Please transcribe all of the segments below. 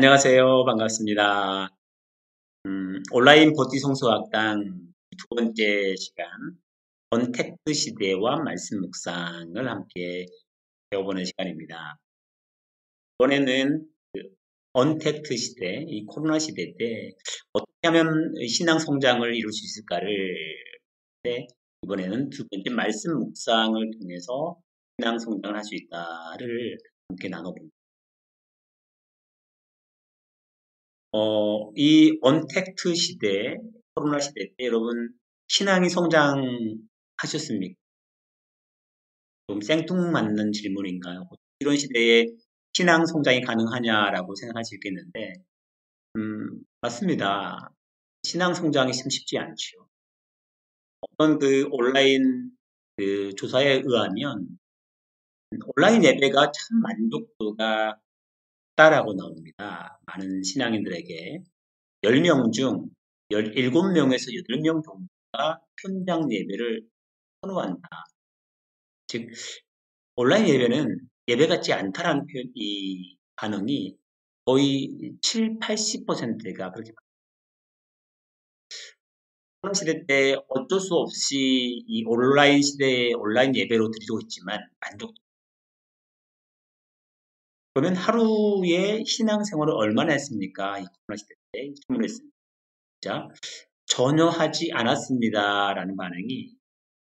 안녕하세요. 반갑습니다. 온라인 보디성서학당 두 번째 시간, 언택트 시대와 말씀 묵상을 함께 배워보는 시간입니다. 이번에는 언택트 시대, 이 코로나 시대 때 어떻게 하면 신앙 성장을 이룰 수 있을까를 이번에는 두 번째 말씀 묵상을 통해서 신앙 성장을 할 수 있다를 함께 나눠봅니다. 이 언택트 시대, 코로나 시대 때 여러분 신앙이 성장하셨습니까? 좀 생뚱맞는 질문인가요? 이런 시대에 신앙 성장이 가능하냐라고 생각할 수 있겠는데, 맞습니다. 신앙 성장이 참 쉽지 않죠. 어떤 온라인 조사에 의하면 온라인 예배가 참 만족도가 높다라고 나옵니다. 많은 신앙인들에게 10명 중 17명에서 8명 정도가 현장 예배를 선호한다. 즉, 온라인 예배는 예배 같지 않다라는 이 반응이 거의 7, 80%가 그렇게 코로나 시대 때 어쩔 수 없이 이 온라인 시대에 온라인 예배로 드리고 있지만 그러면 하루에 신앙생활을 얼마나 했습니까? 이 코로나 시대 때 질문했습니다. 자, 전혀 하지 않았습니다라는 반응이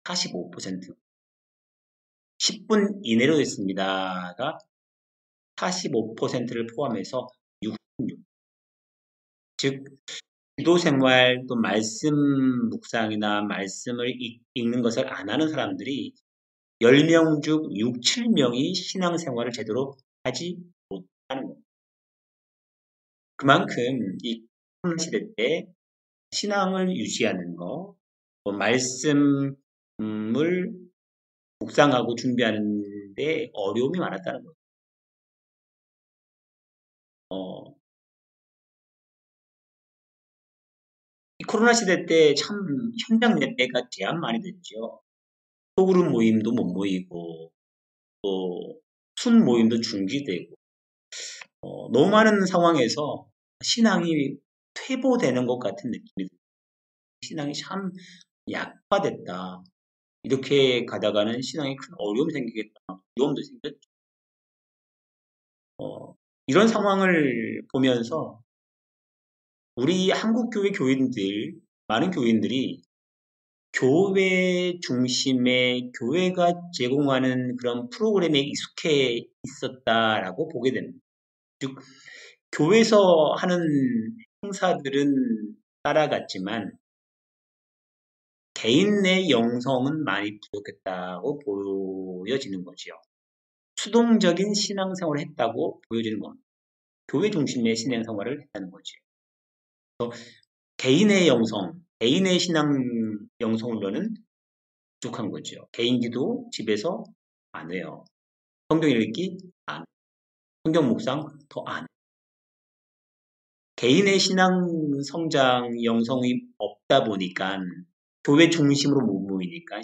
45%, 10분 이내로 했습니다가 45%를 포함해서 66. 즉, 기도 생활 또 말씀 묵상이나 말씀을 읽는 것을 안 하는 사람들이 10명 중 6, 7명이 신앙 생활을 제대로 하지 못하는 겁니다. 그만큼 이 코로나 시대 때 신앙을 유지하는 거, 말씀을 묵상하고 준비하는 데 어려움이 많았다는 거예요. 이 코로나 시대 때 참 현장 예배가 제한 많이 됐죠. 소그룹 모임도 못 모이고 또 순 모임도 중지되고 너무 많은 상황에서 신앙이 퇴보되는 것 같은 느낌이 들어요. 신앙이 참 약화됐다. 이렇게 가다가는 신앙에 큰 어려움이 생기겠다. 두려움도 생겼죠. 이런 상황을 보면서 우리 한국 교회 교인들, 많은 교인들이 교회 중심의 교회가 제공하는 그런 프로그램에 익숙해 있었다라고 보게 됩니다. 즉, 교회에서 하는 행사들은 따라갔지만 개인 내 영성은 많이 부족했다고 보여지는 거죠. 수동적인 신앙생활을 했다고 보여지는 겁니다. 교회 중심의 신앙생활을 했다는 거죠. 개인의 영성, 개인의 신앙 영성으로는 부족한 거죠. 개인 기도 집에서 안 해요. 성경 읽기 안 해요. 성경 묵상 더 안 해요. 개인의 신앙 성장 영성이 없다 보니까 교회 중심으로 못 모이니까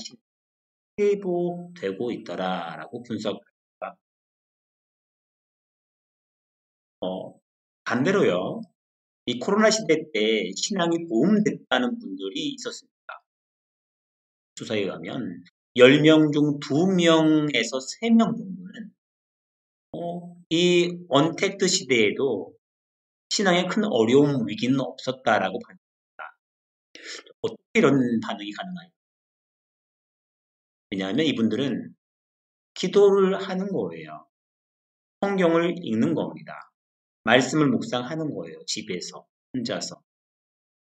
회복되고 있더라라고 분석합니다. 반대로요. 이 코로나 시대 때 신앙이 도움됐다는 분들이 있었습니다. 조사에 의하면 10명 중 2명에서 3명 정도는 이 언택트 시대에도 신앙에 큰 어려움, 위기는 없었다라고 봤습니다. 어떻게 이런 반응이 가능할까요? 왜냐하면 이분들은 기도를 하는 거예요. 성경을 읽는 겁니다. 말씀을 묵상하는 거예요. 집에서, 혼자서.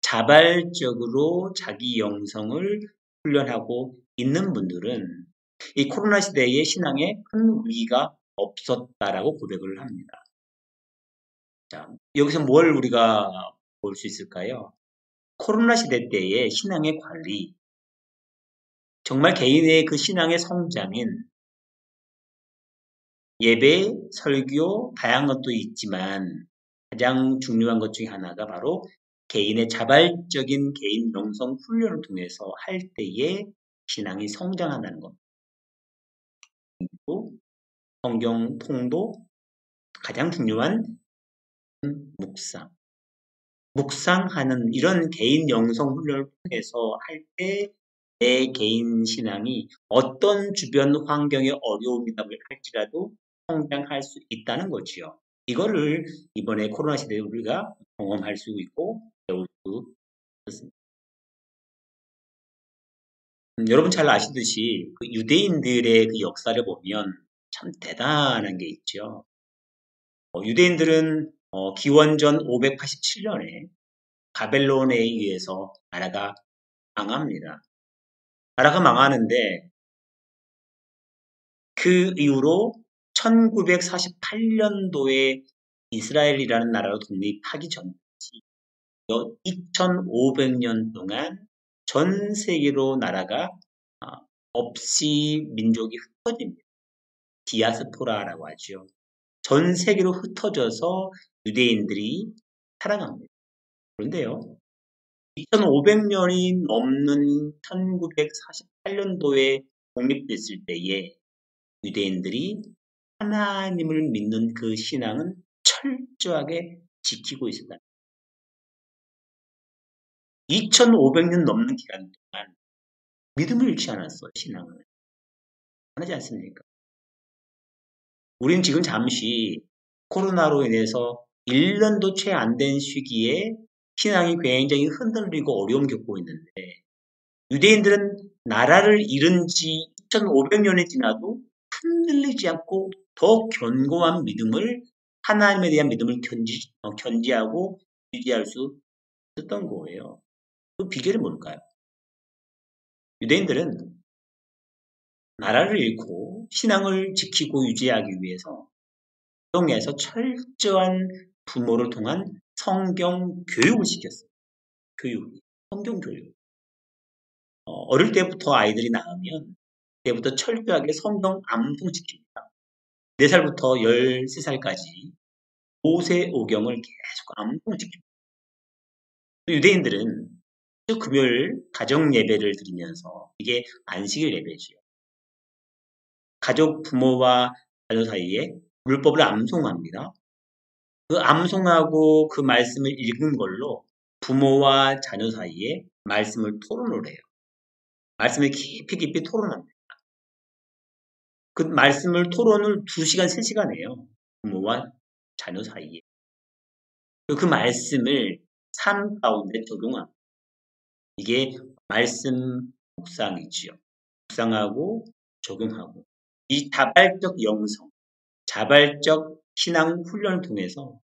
자발적으로 자기 영성을 훈련하고 있는 분들은 이 코로나 시대에 신앙에 큰 위기가 없었다라고 고백을 합니다. 자, 여기서 뭘 우리가 볼 수 있을까요? 코로나 시대 때의 신앙의 관리, 정말 개인의 그 신앙의 성장인 예배, 설교, 다양한 것도 있지만 가장 중요한 것 중에 하나가 바로 개인의 자발적인 개인 영성 훈련을 통해서 할 때에 신앙이 성장한다는 것. 그리고 성경 통도 가장 중요한 묵상. 묵상하는 이런 개인 영성 훈련을 통해서 할 때 내 개인 신앙이 어떤 주변 환경의 어려움이 할지라도 성장할 수 있다는 거지요. 이거를 이번에 코로나 시대에 우리가 경험할 수 있고 배울 수 있습니다. 여러분 잘 아시듯이 그 유대인들의 그 역사를 보면 참 대단한 게 있죠. 유대인들은 기원전 587년에 바벨론에 의해서 나라가 망합니다. 나라가 망하는데 그 이후로 1948년도에 이스라엘이라는 나라로 독립하기 전까지 2500년 동안 전 세계로 나라가 없이 민족이 흩어집니다. 디아스포라라고 하죠. 전 세계로 흩어져서 유대인들이 살아갑니다. 그런데요, 2500년이 넘는 1948년도에 독립됐을 때에 유대인들이 하나님을 믿는 그 신앙은 철저하게 지키고 있었다. 2500년 넘는 기간 동안 믿음을 잃지 않았어, 신앙을. 하지 않습니까? 우린 지금 잠시 코로나로 인해서 1년도 채 안 된 시기에 신앙이 굉장히 흔들리고 어려움 겪고 있는데 유대인들은 나라를 잃은 지 2500년이 지나도 흔들리지 않고 더 견고한 믿음을 하나님에 대한 믿음을 견지하고 유지할 수 있었던 거예요. 그 비결이 뭘까요? 유대인들은 나라를 잃고 신앙을 지키고 유지하기 위해서 성경에서 철저한 부모를 통한 성경 교육을 시켰어요. 성경 교육. 어릴 때부터 아이들이 낳으면 그때부터 철저하게 성경 암송시킵니다. 4살부터 13살까지 모세오경을 계속 암송시킵니다. 유대인들은 금요일 가정 예배를 드리면서 이게 안식일 예배지요. 가족 부모와 자녀 사이에 율법을 암송합니다. 그 암송하고 그 말씀을 읽은 걸로 부모와 자녀 사이에 말씀을 토론을 해요. 말씀을 깊이 토론합니다. 그 말씀을 토론을 2시간, 3시간 해요. 부모와 자녀 사이에. 그 말씀을 삶 가운데 적용합니다. 이게 말씀 묵상이지요. 묵상하고 적용하고 이 자발적 영성, 자발적 신앙 훈련을 통해서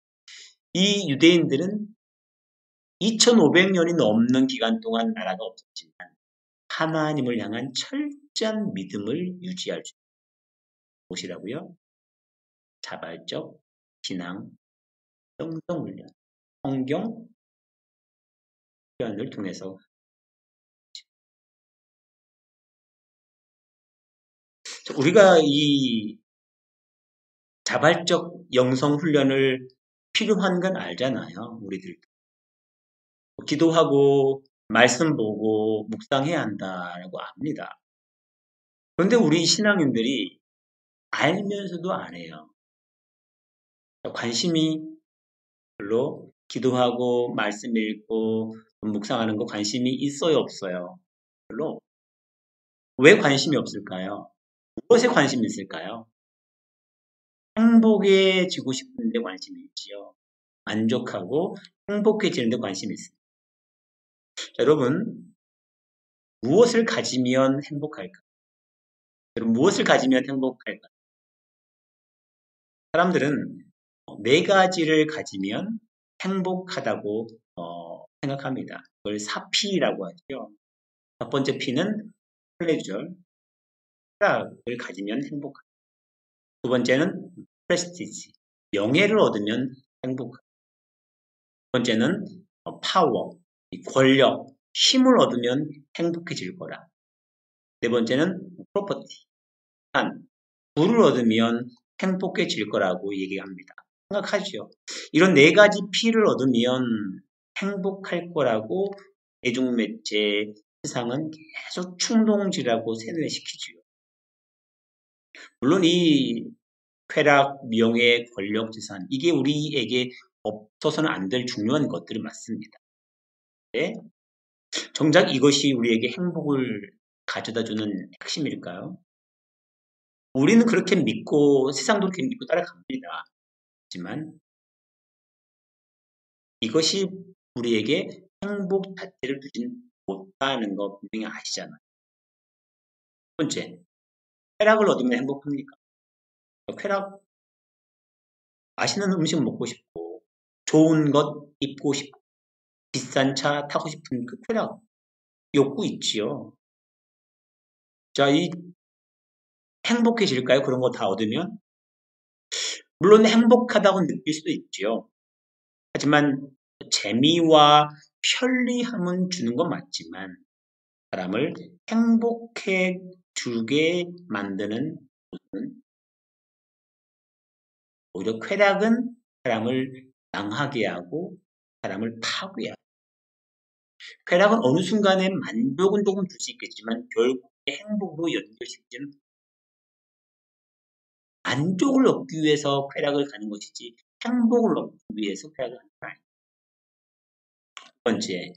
이 유대인들은 2500년이 넘는 기간 동안 나라가 없었지만 하나님을 향한 철저한 믿음을 유지할 수 있는 곳이라고요. 자발적 신앙 영성 훈련, 성경 훈련을 통해서 우리가 이 자발적 영성 훈련을 필요한 건 알잖아요. 우리들 기도하고 말씀 보고 묵상해야 한다라고 압니다. 그런데 우리 신앙인들이 알면서도 안 해요. 관심이 별로 기도하고 말씀 읽고 묵상하는 거 관심이 있어요, 없어요? 별로. 왜 관심이 없을까요? 무엇에 관심이 있을까요? 행복해지고 싶은데 관심이 있지요. 만족하고 행복해지는데 관심이 있습니다. 여러분, 무엇을 가지면 행복할까? 여러분, 무엇을 가지면 행복할까? 사람들은 4가지를 가지면 행복하다고 생각합니다. 그걸 4P라고 하죠. 첫 번째 P는 플레저를 가지면 행복하다. 두 번째는 프레스티지, 명예를 얻으면 행복하다. 두 번째는 파워, 권력, 힘을 얻으면 행복해질 거라. 네 번째는 프로퍼티, 부를 얻으면 행복해질 거라고 얘기합니다. 생각하죠. 이런 4가지 P를 얻으면 행복할 거라고 대중매체 세상은 계속 충동지라고 세뇌시키지요. 물론 이 쾌락, 명예, 권력, 재산 이게 우리에게 없어서는 안 될 중요한 것들이 맞습니다. 네? 정작 이것이 우리에게 행복을 가져다주는 핵심일까요? 우리는 그렇게 믿고 세상도 그렇게 믿고 따라갑니다. 하지만 이것이 우리에게 행복 자체를 주진 못하는 거 분명히 아시잖아요. 첫 번째, 쾌락을 얻으면 행복합니까? 쾌락, 맛있는 음식 먹고 싶고, 좋은 것 입고 싶고, 비싼 차 타고 싶은 그 쾌락, 욕구 있지요. 자, 이 행복해질까요? 그런 거 다 얻으면? 물론 행복하다고 느낄 수도 있지요. 하지만 재미와 편리함은 주는 건 맞지만 사람을 행복해 주게 만드는 것은 오히려 쾌락은 사람을 망하게 하고 사람을 파괴하고 쾌락은 어느 순간에 만족은 조금 줄 수 있겠지만 결국 행복으로 연결시키는 만족을 얻기 위해서 쾌락을 가는 것이지 행복을 얻기 위해서 쾌락을 하는 건 아니에요. 두 번째,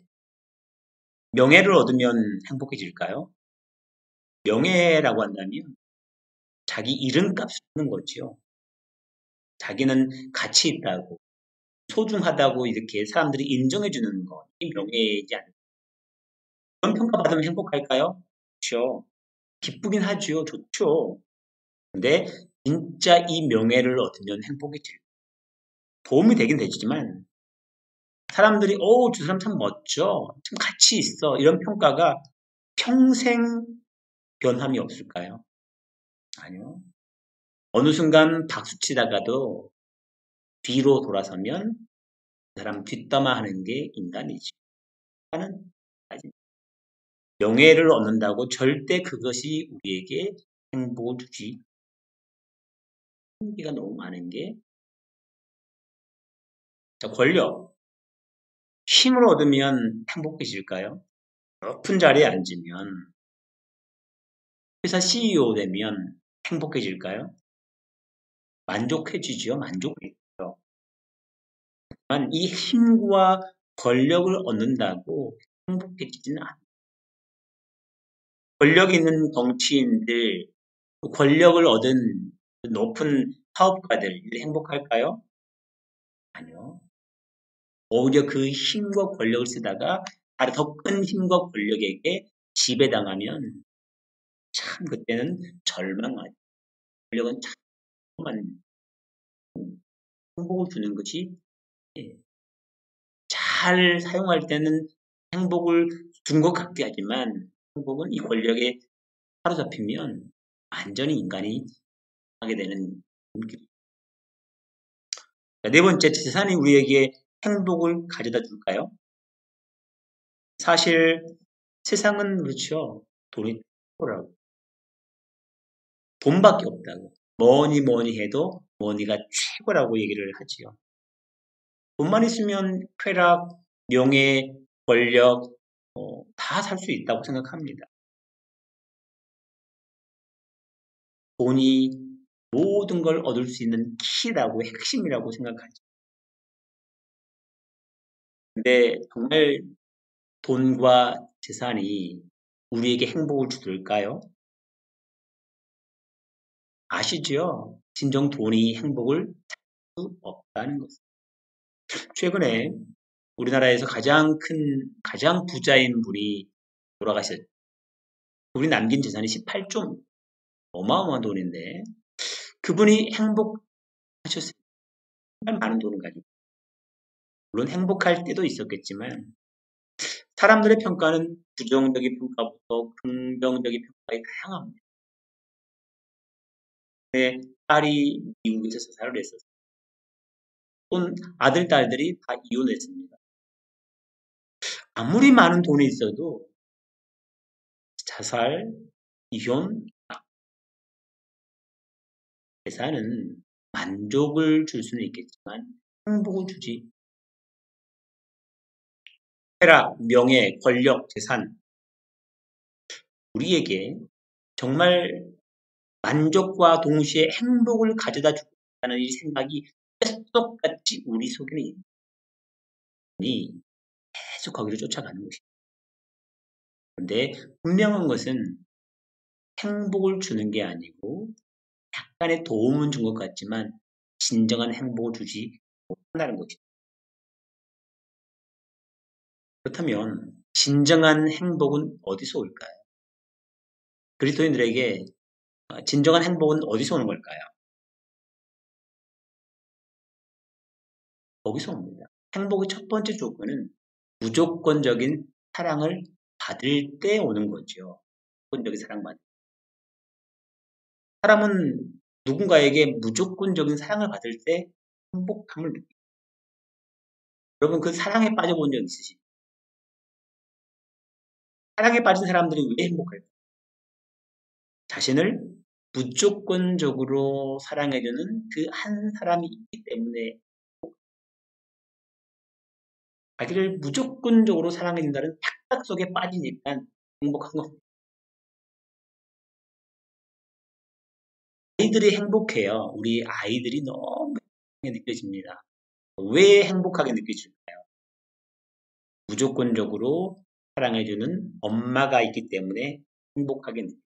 명예를 얻으면 행복해질까요? 명예라고 한다면 자기 이름값을 주는 거죠. 자기는 가치 있다고, 소중하다고 이렇게 사람들이 인정해주는 거, 이 명예이지 않을까. 그런 평가받으면 행복할까요? 그렇죠. 기쁘긴 하죠. 좋죠. 근데 진짜 이 명예를 얻으면 행복해질 도움이 되긴 되지만 사람들이 저 사람 참 멋져, 참 가치 있어 이런 평가가 평생 변함이 없을까요? 아니요. 어느 순간 박수치다가도 뒤로 돌아서면 그 사람 뒷담화하는 게 인간이지. 하는 명예를 얻는다고 절대 그것이 우리에게 행복을 주지. 흥미가 너무 많은 게 자, 권력, 힘을 얻으면 행복해질까요? 높은 자리에 앉으면 회사 CEO 되면 행복해질까요? 만족해지죠. 만족해지죠. 하지만 이 힘과 권력을 얻는다고 행복해지지는 않아요. 권력 있는 정치인들, 권력을 얻은 높은 사업가들이 행복할까요? 아니요. 오히려 그 힘과 권력을 쓰다가 다른 더 큰 힘과 권력에게 지배당하면 참 그때는 절망하죠. 권력은 자꾸만 행복을 주는 것이 예, 잘 사용할 때는 행복을 준 것 같게 하지만 행복은 이 권력에 사로잡히면 완전히 인간이 하게 되는 네 번째, 재산이 우리에게 행복을 가져다 줄까요? 사실 세상은 그렇죠. 돈이 최고라고. 돈밖에 없다고. 뭐니 뭐니 해도 머니가 최고라고 얘기를 하지요. 돈만 있으면 쾌락, 명예, 권력 다 살 수 있다고 생각합니다. 돈이 모든 걸 얻을 수 있는 키라고 핵심이라고 생각하죠. 근데 정말 돈과 재산이 우리에게 행복을 줄까요? 아시죠? 진정 돈이 행복을 줄 수 없다는 것. 최근에 우리나라에서 가장 부자인 분이 돌아가셨죠. 우리 남긴 재산이 18조 어마어마한 돈인데 그분이 행복하셨어요. 정말 많은 돈을 가지고. 물론 행복할 때도 있었겠지만 사람들의 평가는 부정적인 평가부터 긍정적인 평가가 다양합니다. 내 딸이 미국에서 자살을 했었어요. 또 아들, 딸들이 다 이혼했습니다. 아무리 많은 돈이 있어도 자살, 이혼, 재산은 만족을 줄 수는 있겠지만 행복을 주지. 쾌락, 명예, 권력, 재산 우리에게 정말 만족과 동시에 행복을 가져다 주겠다는 이 생각이 뱃속같이 우리 속에는 있으니 계속 거기를 쫓아가는 것입니다. 그런데 분명한 것은 행복을 주는 게 아니고 약간의 도움은 준 것 같지만 진정한 행복을 주지 못한다는 것입니다. 그렇다면 진정한 행복은 어디서 올까요? 그리스도인들에게 진정한 행복은 어디서 오는 걸까요? 거기서 옵니다. 행복의 첫 번째 조건은 무조건적인 사랑을 받을 때 오는 거죠. 무조건적인 사랑받을 때. 사람은 누군가에게 무조건적인 사랑을 받을 때 행복함을 느낍니다. 여러분 그 사랑에 빠져본 적 있으시죠? 사랑에 빠진 사람들이 왜 행복할까요? 자신을 무조건적으로 사랑해주는 그 한 사람이 있기 때문에 자기를 무조건적으로 사랑해준다는 착각 속에 빠지니까 행복한 겁니다. 아이들이 행복해요. 우리 아이들이 너무 행복하게 느껴집니다. 왜 행복하게 느껴질까요? 무조건적으로 사랑해주는 엄마가 있기 때문에 행복하게 느껴요.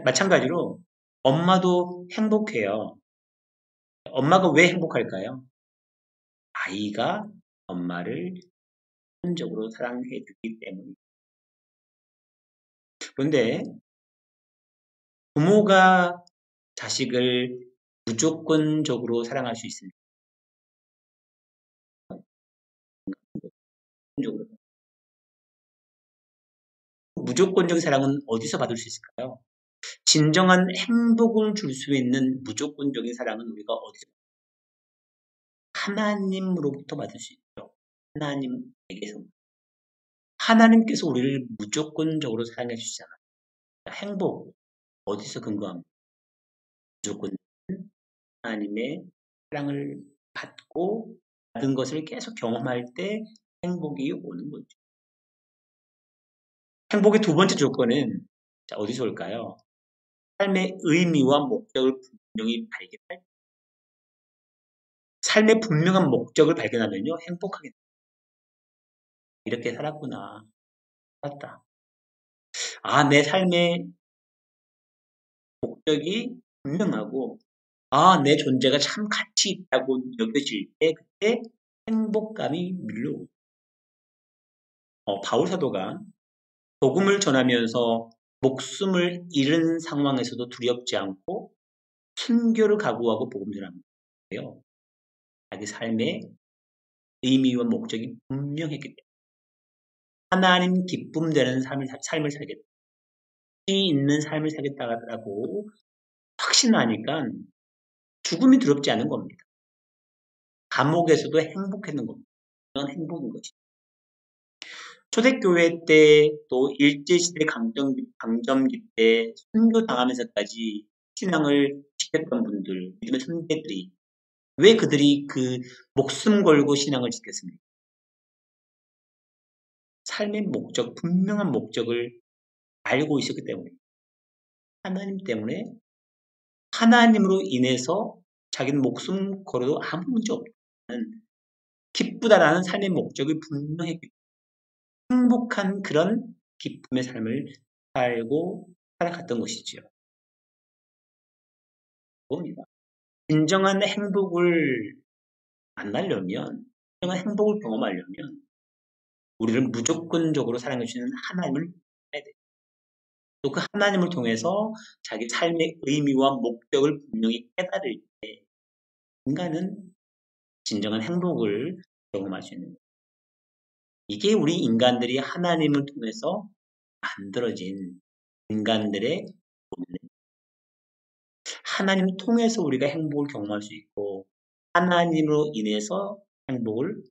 마찬가지로 엄마도 행복해요. 엄마가 왜 행복할까요? 아이가 엄마를 무조건적으로 사랑해주기 때문에. 그런데 부모가 자식을 무조건적으로 사랑할 수 있습니다. 무조건적인 사랑은 어디서 받을 수 있을까요? 진정한 행복을 줄 수 있는 무조건적인 사랑은 우리가 어디서 하나님으로부터 받을 수 있죠. 하나님에게서. 하나님께서 우리를 무조건적으로 사랑해 주시잖아요. 행복 어디서 근거합니까? 무조건 하나님의 사랑을 받고 받은 것을 계속 경험할 때 행복이 오는 거죠. 행복의 두 번째 조건은 어디서 올까요? 삶의 의미와 목적을 분명히 발견할 때. 삶의 분명한 목적을 발견하면요. 행복하게 돼요. 이렇게 살았구나. 살았다. 내 삶의 목적이 분명하고 내 존재가 참 가치 있다고 여겨질 때 그때 행복감이 밀려오고 바울 사도가 복음을 전하면서 목숨을 잃은 상황에서도 두렵지 않고 순교를 각오하고 복음 전합니다. 자기 삶의 의미와 목적이 분명했기 때문에 하나님 기쁨 되는 삶을 살겠다. 이 있는 삶을 살겠다라고 확신하니까 죽음이 두렵지 않은 겁니다. 감옥에서도 행복했는 겁니다. 그런 행복인 거지. 초대교회 때 또 일제시대 강점기 때 순교당하면서까지 신앙을 지켰던 분들, 믿음의 선배들이 왜 그들이 그 목숨 걸고 신앙을 지켰습니까? 삶의 목적, 분명한 목적을 알고 있었기 때문에 하나님 때문에 하나님으로 인해서 자기는 목숨 걸어도 아무 문제 없다는 기쁘다라는 삶의 목적이 분명했기 때문에 행복한 그런 기쁨의 삶을 살고 살아갔던 것이지요. 그겁니다. 진정한 행복을 만나려면, 진정한 행복을 경험하려면 우리를 무조건적으로 사랑해 주시는 하나님을 만나야 돼요. 또 그 하나님을 통해서 자기 삶의 의미와 목적을 분명히 깨달을 때 인간은 진정한 행복을 경험할 수 있는 거예요. 이게 우리 인간들이 하나님을 통해서 만들어진 인간들의 본능. 하나님을 통해서 우리가 행복을 경험할 수 있고 하나님으로 인해서 행복을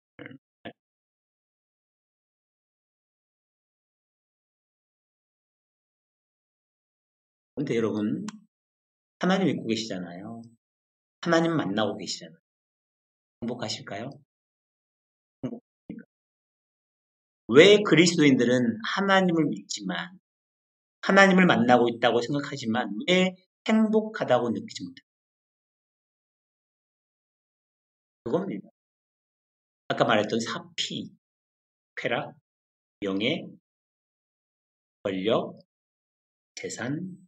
근데 여러분 하나님 믿고 계시잖아요. 하나님 만나고 계시잖아요. 행복하실까요? 행복합니까? 왜 그리스도인들은 하나님을 믿지만 하나님을 만나고 있다고 생각하지만 왜 행복하다고 느끼지 못해요? 그겁니다. 아까 말했던 사피, 쾌락, 명예, 권력, 재산,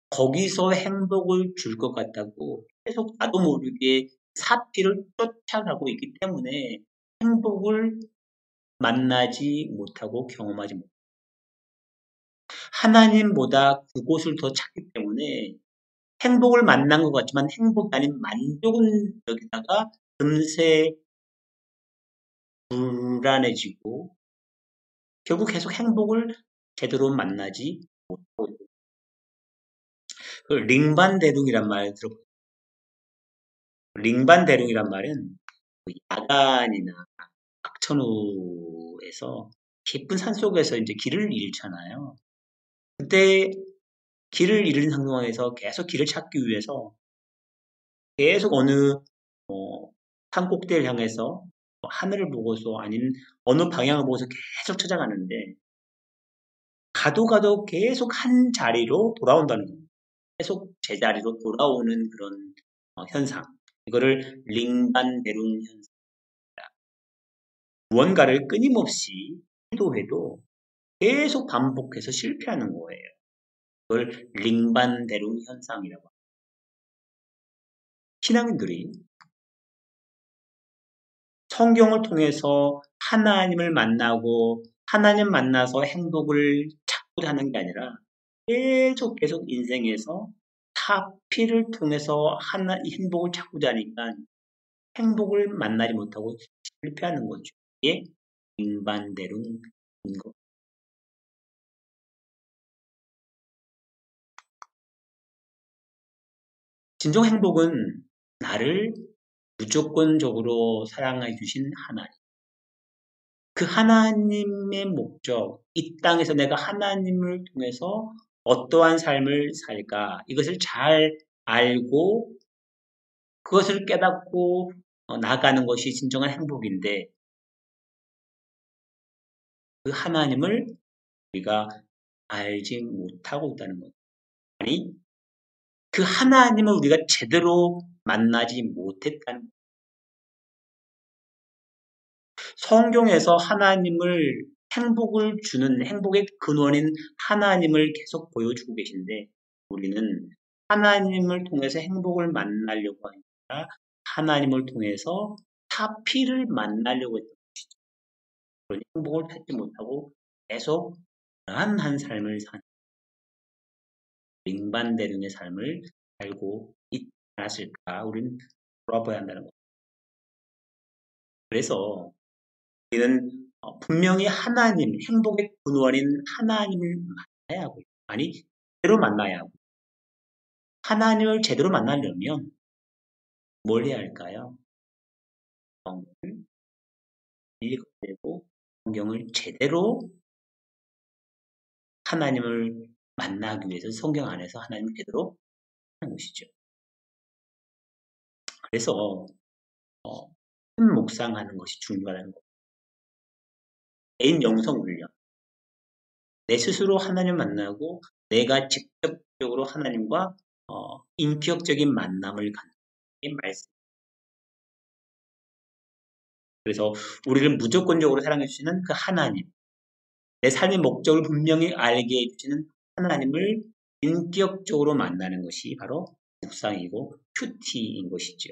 거기서 행복을 줄 것 같다고 계속 나도 모르게 사피를 쫓아가고 있기 때문에 행복을 만나지 못하고 경험하지 못해요. 하나님보다 그곳을 더 찾기 때문에 행복을 만난 것 같지만 행복이 아닌 만족은 여기다가 금세 불안해지고 결국 계속 행복을 제대로 만나지 못하고 있어요. 그 링반대롱이란 말 들어보세요. 링반대롱이란 말은 그 야간이나 박천후에서 깊은 산속에서 이제 길을 잃잖아요. 그때 길을 잃은 상황에서 계속 길을 찾기 위해서 계속 어느 어, 산 꼭대기를 향해서 하늘을 보고서 아닌 어느 방향을 보고서 계속 찾아가는데 가도 가도 계속 한 자리로 돌아온다는 겁니다. 계속 제자리로 돌아오는 그런 현상. 이거를 링반대룬 현상. 무언가를 끊임없이 시도해도 계속 반복해서 실패하는 거예요. 그걸 링반대룬 현상이라고 합니다. 신앙인들이 성경을 통해서 하나님을 만나고 하나님 만나서 행복을 찾고자 하는 게 아니라 계속 인생에서 타피를 통해서 이 행복을 찾고자 하니까 행복을 만나지 못하고 실패하는 거죠. 이게 링반대룬인 거. 진정 행복은 나를 무조건적으로 사랑해 주신 하나님. 그 하나님의 목적, 이 땅에서 내가 하나님을 통해서 어떠한 삶을 살까? 이것을 잘 알고 그것을 깨닫고 나아가는 것이 진정한 행복인데 그 하나님을 우리가 알지 못하고 있다는 것. 아니, 그 하나님을 우리가 제대로 만나지 못했다는 것. 성경에서 하나님을 행복을 주는 행복의 근원인 하나님을 계속 보여주고 계신데 우리는 하나님을 통해서 행복을 만나려고 하니까 하나님을 통해서 타피를 만나려고 했던 것이죠. 그런 행복을 찾지 못하고 계속 불안한 삶을 사는 링반대령의 삶을 살고 있지 않았을까 우리는 돌아봐야 한다는 거죠. 그래서 우리는 분명히 하나님, 행복의 근원인 하나님을 만나야 하고요. 아니, 제대로 만나야 하고. 하나님을 제대로 만나려면 뭘 해야 할까요? 성경을 읽어야 되고, 성경을 제대로 하나님을 만나기 위해서 성경 안에서 하나님을 제대로 하는 것이죠. 그래서 묵상하는 것이 중요하다는 거. 개인 영성 훈련. 내 스스로 하나님을 만나고 내가 직접적으로 하나님과 인격적인 만남을 갖는 게 말씀. 그래서 우리를 무조건적으로 사랑해 주시는 그 하나님, 내 삶의 목적을 분명히 알게 해주시는 하나님을 인격적으로 만나는 것이 바로 묵상이고 큐티인 것이죠.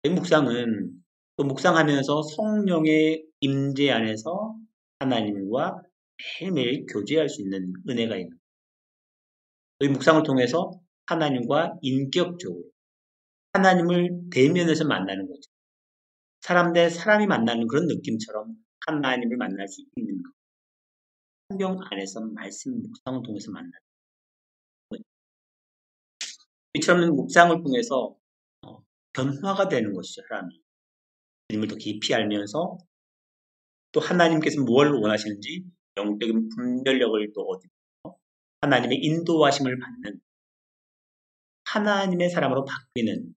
이 묵상은 또 묵상하면서 성령의 임재 안에서 하나님과 매일매일 교제할 수 있는 은혜가 있는 거예요. 이 묵상을 통해서 하나님과 인격적으로 하나님을 대면에서 만나는 거죠. 사람 대 사람이 만나는 그런 느낌처럼 하나님을 만날 수 있는 것. 성경 안에서 말씀 묵상을 통해서 만나는 거죠. 이처럼 묵상을 통해서 변화가 되는 것이죠. 사람이. 주님을 더 깊이 알면서 또 하나님께서 무엇을 원하시는지 영적인 분별력을 또 얻으면서 하나님의 인도하심을 받는 하나님의 사람으로 바뀌는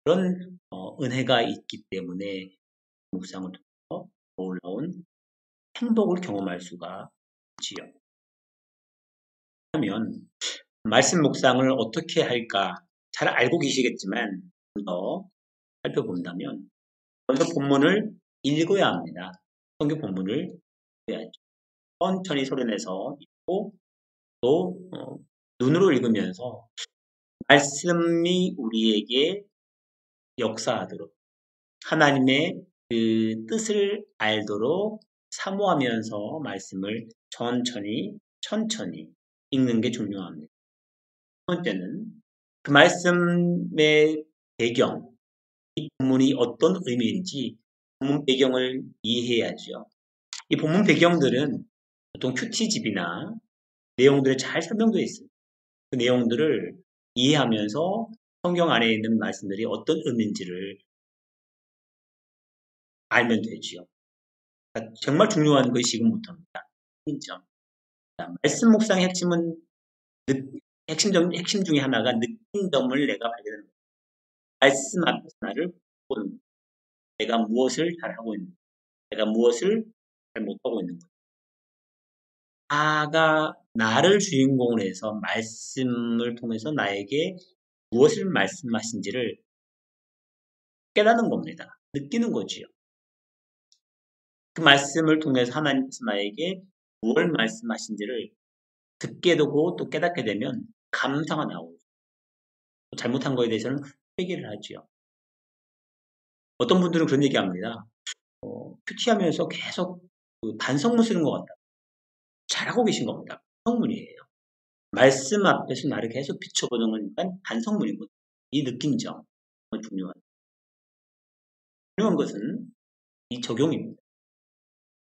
그런 은혜가 있기 때문에 묵상을 통해서 놀라운 행복을 경험할 수가 있지요. 그러면 말씀 묵상을 어떻게 할까? 잘 알고 계시겠지만 더 살펴본다면 먼저 본문을 읽어야 합니다. 성경 본문을 읽어야죠. 천천히 소리내서 읽고 또 눈으로 읽으면서 말씀이 우리에게 역사하도록 하나님의 그 뜻을 알도록 사모하면서 말씀을 천천히 읽는 게 중요합니다. 첫 번째는 그 말씀의 배경, 이 본문이 어떤 의미인지 본문 배경을 이해해야죠. 이 본문 배경들은 보통 큐티집이나 내용들이 잘 설명되어 있습니다. 그 내용들을 이해하면서 성경 안에 있는 말씀들이 어떤 의미인지를 알면 되지요. 그러니까 정말 중요한 것이 지금부터입니다. 인정. 말씀 묵상의 핵심은 핵심 중에 하나가 느낀 점을 내가 발견하는 거예요. 말씀 앞에서 나를 보는 거예요. 내가 무엇을 잘하고 있는 거예요. 내가 무엇을 잘 못하고 있는 거예요. 나를 주인공으로 해서 말씀을 통해서 나에게 무엇을 말씀하신지를 깨닫는 겁니다. 느끼는 거지요. 그 말씀을 통해서 하나님께서 나에게 무엇을 말씀하신지를 듣게 되고 또 깨닫게 되면 감사가 나오죠. 잘못한 거에 대해서는 회개를 하지요. 어떤 분들은 그런 얘기합니다. 큐티하면서 계속 반성문 쓰는 것 같다. 잘하고 계신 겁니다. 반성문이에요. 말씀 앞에서 나를 계속 비춰보는 거니까 반성문이거든요. 이 느낀 점, 중요한 것은 이 적용입니다.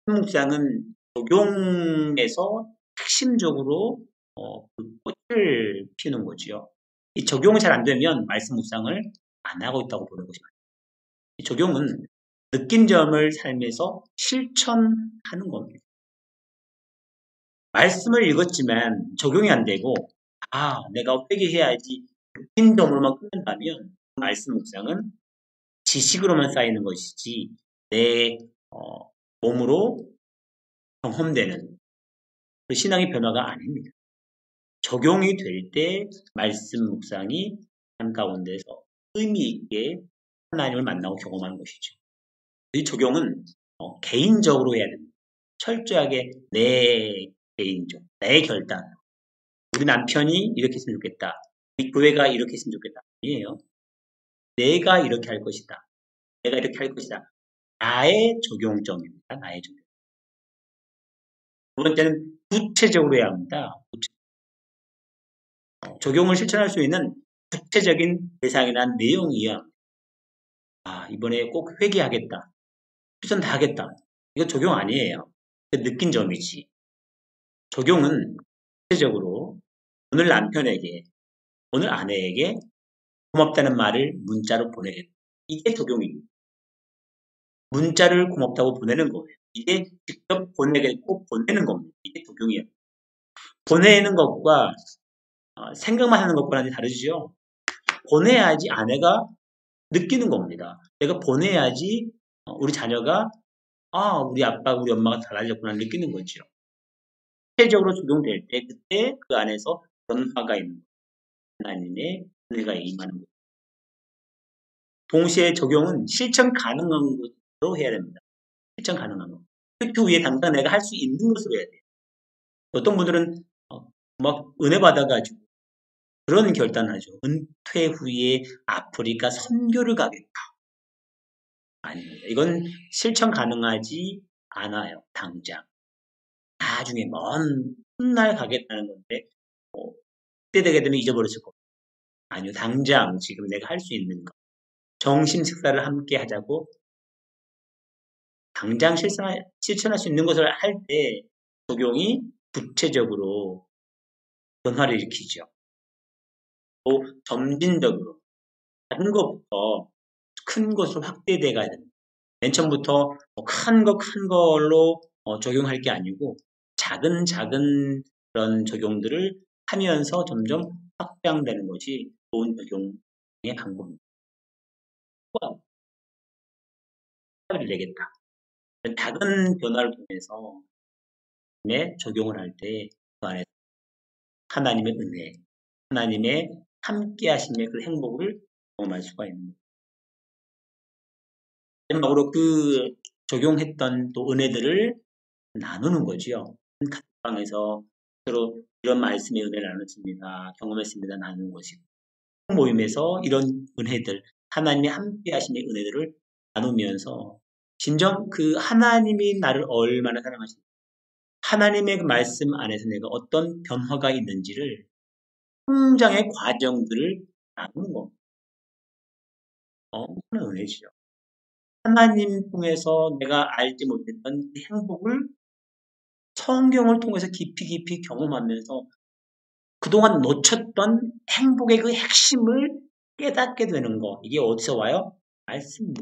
묵상은 적용에서 핵심적으로 그 꽃을 피우는 거지요. 이 적용이 잘 안 되면 말씀 묵상을 안 하고 있다고 보는 것이 맞아요. 이 적용은 느낀 점을 삶에서 실천하는 겁니다. 말씀을 읽었지만 적용이 안 되고 내가 회개해야지 느낀 점으로만 끝낸다면 말씀 묵상은 지식으로만 쌓이는 것이지 내 몸으로 경험되는 그 신앙의 변화가 아닙니다. 적용이 될 때 말씀 묵상이 삶 가운데서 의미 있게 하나님을 만나고 경험하는 것이죠. 이 적용은 개인적으로 해야 됩니다. 철저하게 내 개인적, 내 결단. 우리 남편이 이렇게 했으면 좋겠다. 우리 교회가 이렇게 했으면 좋겠다. 아니에요. 내가 이렇게 할 것이다. 내가 이렇게 할 것이다. 나의 적용점입니다. 나의 적용. 두 번째는 구체적으로 해야 합니다. 적용을 실천할 수 있는 구체적인 대상이나 내용이야. 이번에 꼭 회개하겠다. 실천 다 하겠다. 이거 적용 아니에요. 느낀 점이지. 적용은 구체적으로 오늘 남편에게, 오늘 아내에게 고맙다는 말을 문자로 보내겠다. 이게 적용입니다. 문자를 고맙다고 보내는 거예요. 이게 직접 보내겠고 보내는 겁니다. 이게 적용이에요. 보내는 것과 생각만 하는 것과는 다르죠. 보내야지 아내가 느끼는 겁니다. 내가 보내야지 우리 자녀가 우리 아빠, 우리 엄마가 달라졌구나 느끼는 거죠. 구체적으로 적용될 때 그때 그 안에서 변화가 있는 거예요. 하나님의 은혜가 임하는 거예요. 동시에 적용은 실천 가능한 것으로 해야 됩니다. 실천 가능한 것. 그 위에 당장 내가 할 수 있는 것으로 해야 돼요. 어떤 분들은 막 은혜 받아가지고 그런 결단하죠. 은퇴 후에 아프리카 선교를 가겠다. 아닙니다. 이건 실천 가능하지 않아요. 당장. 나중에 먼 훗날 가겠다는 건데 그때 되게 되면 잊어버렸을 겁니다. 아니요. 당장 지금 내가 할 수 있는 거. 점심 식사를 함께 하자고 당장 실천할 수 있는 것을 할 때 적용이 구체적으로 변화를 일으키죠. 또 점진적으로 작은 것부터 큰 것으로 확대돼 가야 됩니다. 맨 처음부터 큰 걸로 적용할 게 아니고 작은 그런 적용들을 하면서 점점 확장되는 것이 좋은 적용의 방법입니다. 효과를 내겠다. 작은 변화를 통해서 적용을 할 때 그 안에 하나님의 은혜, 하나님의 함께 하심의 그 행복을 경험할 수가 있는 거예요. 마지막으로 그 적용했던 또 은혜들을 나누는 거지요. 카톡방에서 서로 이런 말씀의 은혜를 나눴습니다. 경험했습니다. 나누는 것이고 모임에서 이런 은혜들, 하나님이 함께 하심의 은혜들을 나누면서 진정 그 하나님이 나를 얼마나 사랑하시는지, 하나님의 그 말씀 안에서 내가 어떤 변화가 있는지를 성장의 과정들을 나누는 겁니다. 엄청난 은혜죠. 하나님 통해서 내가 알지 못했던 그 행복을 성경을 통해서 깊이 경험하면서 그동안 놓쳤던 행복의 그 핵심을 깨닫게 되는 거. 이게 어디서 와요? 말씀.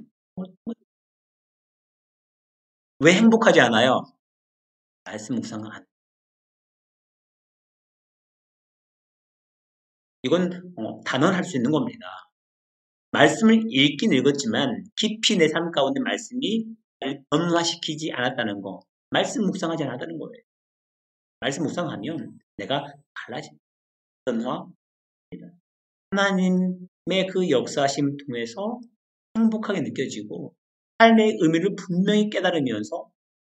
왜 행복하지 않아요? 말씀 묵상을 안. 이건 단언할 수 있는 겁니다. 말씀을 읽긴 읽었지만 깊이 내 삶 가운데 말씀이 나를 변화시키지 않았다는 거. 말씀 묵상하지 않았다는 거예요. 말씀 묵상하면 내가 달라집니다. 변화. 하나님의 그 역사심 통해서 행복하게 느껴지고 삶의 의미를 분명히 깨달으면서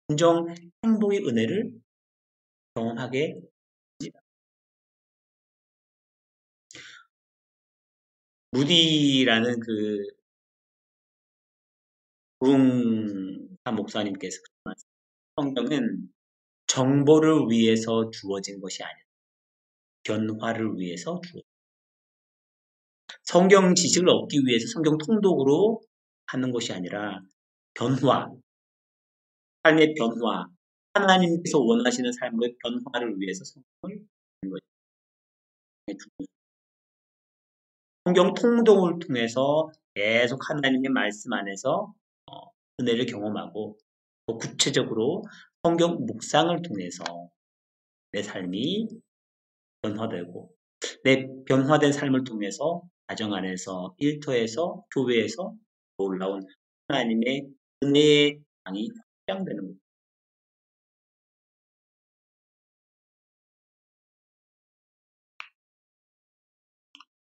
진정 행복의 은혜를 경험하게 됩니다. 무디라는 그 부흥사 목사님께서 성경은 정보를 위해서 주어진 것이 아니라 변화를 위해서 주어진. 성경 지식을 얻기 위해서 성경 통독으로 하는 것이 아니라 변화, 삶의 변화, 하나님께서 원하시는 삶의 변화를 위해서 성경을 하는 것입니다. 성경 통독을 통해서 계속 하나님의 말씀 안에서 은혜를 경험하고 또 구체적으로 성경 묵상을 통해서 내 삶이 변화되고 내 변화된 삶을 통해서 가정 안에서 일터에서 교회에서 놀라운 하나님의 은혜의 강이 확장되는 겁니다.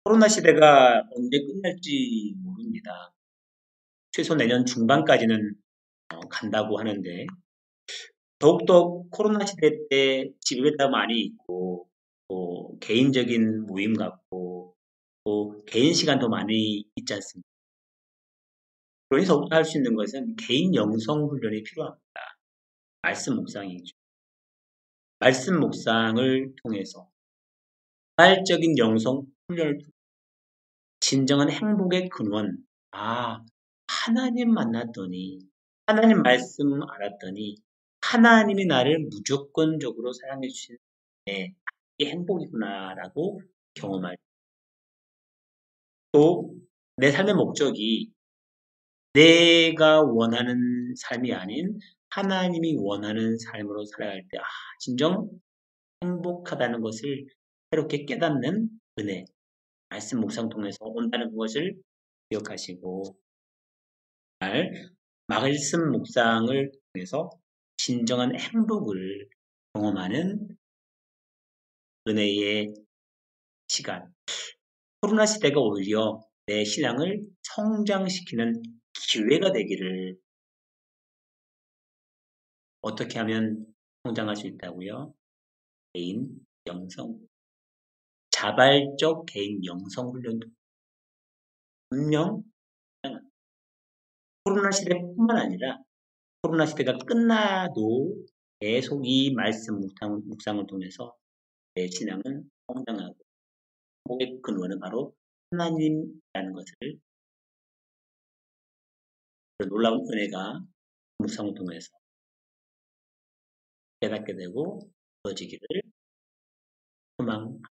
코로나 시대가 언제 끝날지 모릅니다. 최소 내년 중반까지는 간다고 하는데 더욱더 코로나 시대 때 집에다 많이 있고 또 개인적인 모임 같고 또 개인 시간 더 많이 있지 않습니까? 그러니 더욱더 할 수 있는 것은 개인 영성 훈련이 필요합니다. 말씀 묵상이죠. 말씀 묵상을 통해서 자발적인 영성 훈련을 통해서 진정한 행복의 근원, 하나님 만났더니 하나님 말씀 알았더니 하나님이 나를 무조건적으로 사랑해 주시는 이게 행복이구나라고 경험할 또 내 삶의 목적이 내가 원하는 삶이 아닌 하나님이 원하는 삶으로 살아갈 때 진정 행복하다는 것을 새롭게 깨닫는 은혜, 말씀 묵상 통해서 온다는 것을 기억하시고 말씀 묵상을 통해서 진정한 행복을 경험하는 은혜의 시간. 코로나 시대가 오히려 내 신앙을 성장시키는 기회가 되기를. 어떻게 하면 성장할 수 있다고요? 개인 영성, 자발적 개인 영성 훈련도 분명 코로나 시대뿐만 아니라 코로나 시대가 끝나도 계속 이 말씀 묵상을 통해서 내 신앙은 성장하고 행복의 근원은 바로 하나님이라는 것을 그 놀라운 은혜가 묵상을 통해서 깨닫게 되고 이루어지기를 소망합니다.